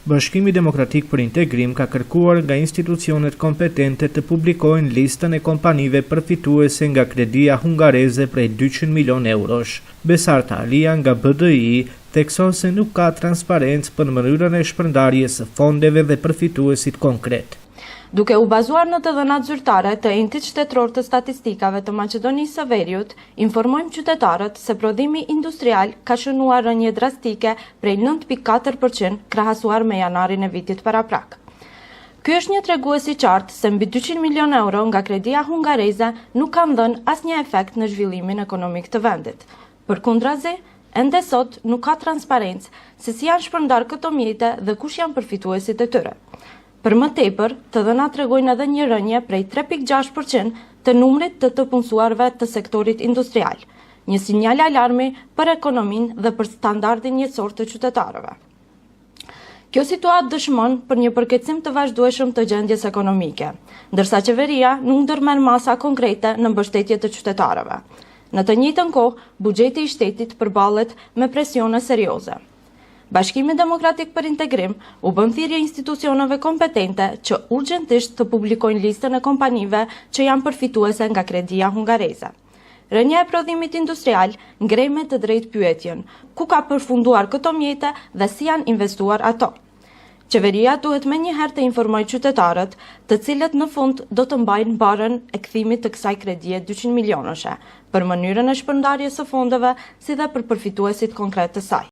Bashkimi Demokratik për Integrim ka kërkuar nga institucionet kompetente të publikojnë listën e kompanive përfituese nga kredia hungareze prej 200 milion eurosh. Besar Talia nga BDI thekson se nuk ka transparencë për mënyrën e shpërndarjes së fondeve dhe përfituesit konkret. Duke u bazuar në të dhënat zyrtare të Entit Shtetëror të Statistikave të Maqedonisë së Veriut, informojmë qytetarët se prodhimi industrial ka shënuar rënje drastike prej 9.4% krahasuar me janarin e vitit paraprak. Ky është një tregues i qartë se mbi 200 milion euro nga kredia hungareze nuk kanë dhënë asnjë efekt në zhvillimin ekonomik të vendit. Përkundrazi, ende sot nuk ka transparencë se si janë shpërndar këto mjete dhe kush janë përfituesit e tyre. Për më tepër, të dhënat tregojnë edhe një rënje prej 3.6% të numrit të punësuarve të sektorit industrial, një sinjal alarmi për ekonominë dhe për standardin jetësor të qytetarëve. Kjo situatë dëshmon për një përkeçim të vazhdueshëm të gjendjes ekonomike, ndërsa qeveria nuk ndërmerr masa konkrete në mbështetje të qytetarëve. Në të njëjtën kohë, buxheti i shtetit përballet me presione serioze. Bashkimi Demokratik për Integrim u bën thirrje institucioneve kompetente që urgjentisht të publikojnë listën e kompanive që janë përfituese nga kredia hungareze. Rënja e prodhimit industrial ngrej me të drejtë pyetjen, ku ka përfunduar këto mjete dhe si janë investuar ato. Qeveria duhet menjëherë të informojë qytetarët, të cilët në fund do të mbajnë barën e kthimit të kësaj kredie 200 milionëshe, për mënyrën e shpërndarjes së fondeve si dhe për përfituesit konkret të saj.